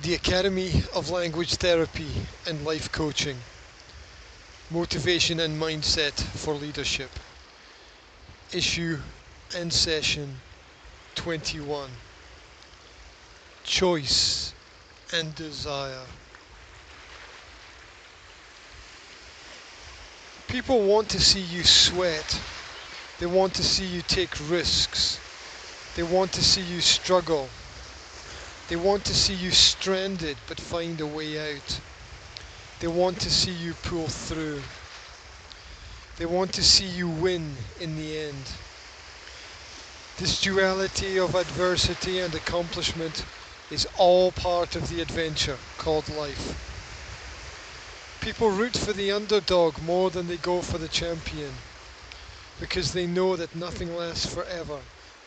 The Academy of Language Therapy and Life Coaching. Motivation and Mindset for Leadership. Issue and Session 21. Choice and Desire. People want to see you sweat. They want to see you take risks. They want to see you struggle. They want to see you stranded but find a way out. They want to see you pull through. They want to see you win in the end. This duality of adversity and accomplishment is all part of the adventure called life. People root for the underdog more than they go for the champion, because they know that nothing lasts forever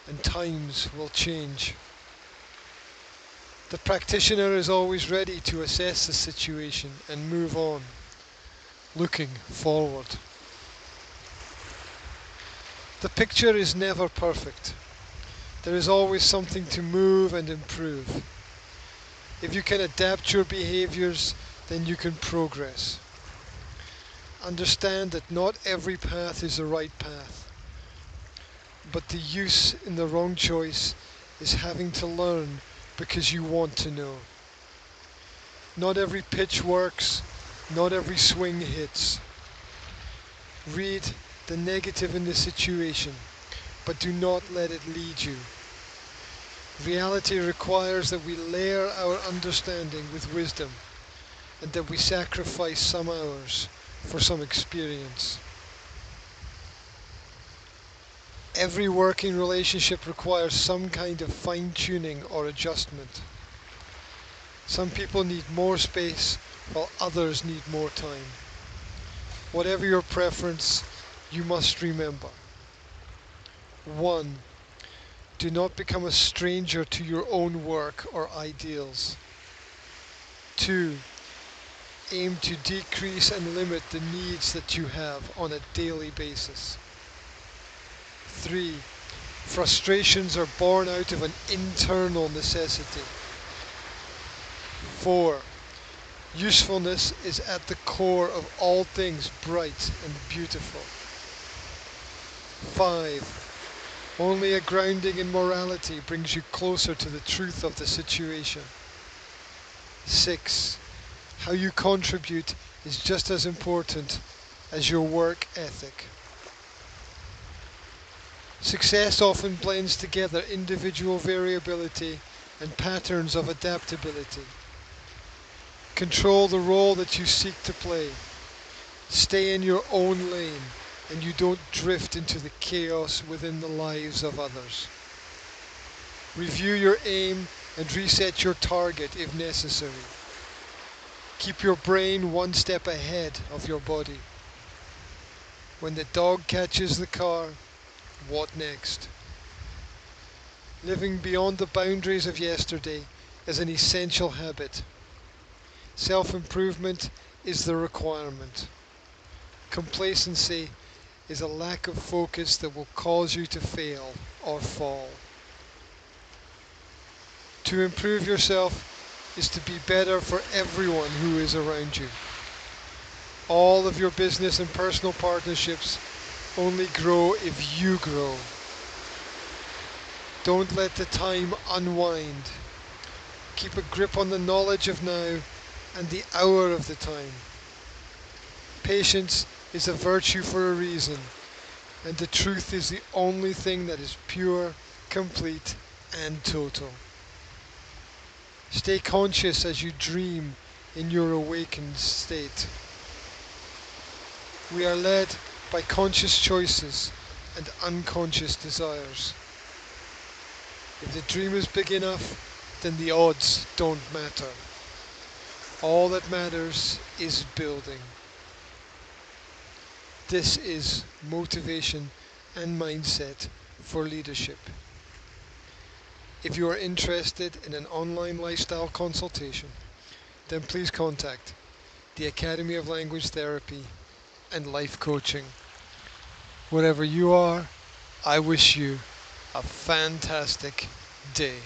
and times will change. The practitioner is always ready to assess the situation and move on, looking forward. The picture is never perfect. There is always something to move and improve. If you can adapt your behaviors, then you can progress. Understand that not every path is the right path, but the use in the wrong choice is having to learn because you want to know. Not every pitch works, not every swing hits. Read the negative in the situation, but do not let it lead you. Reality requires that we layer our understanding with wisdom, and that we sacrifice some hours for some experience. Every working relationship requires some kind of fine-tuning or adjustment. Some people need more space, while others need more time. Whatever your preference, you must remember. 1. Do not become a stranger to your own work or ideals. 2. Aim to decrease and limit the needs that you have on a daily basis. 3. Frustrations are born out of an internal necessity. 4. Usefulness is at the core of all things bright and beautiful. 5. Only a grounding in morality brings you closer to the truth of the situation. 6. How you contribute is just as important as your work ethic. Success often blends together individual variability and patterns of adaptability. Control the role that you seek to play. Stay in your own lane, and you don't drift into the chaos within the lives of others. Review your aim and reset your target if necessary. Keep your brain one step ahead of your body. When the dog catches the car, what next? Living beyond the boundaries of yesterday is an essential habit. Self-improvement is the requirement. Complacency is a lack of focus that will cause you to fail or fall. To improve yourself is to be better for everyone who is around you. All of your business and personal partnerships only grow if you grow. Don't let the time unwind. Keep a grip on the knowledge of now and the hour of the time. Patience is a virtue for a reason, and the truth is the only thing that is pure, complete, and total. Stay conscious as you dream in your awakened state. We are led by conscious choices and unconscious desires. If the dream is big enough, then the odds don't matter. All that matters is building. This is motivation and mindset for leadership. If you are interested in an online lifestyle consultation, then please contact the Academy of Language Therapy and Life Coaching. Wherever you are, I wish you a fantastic day.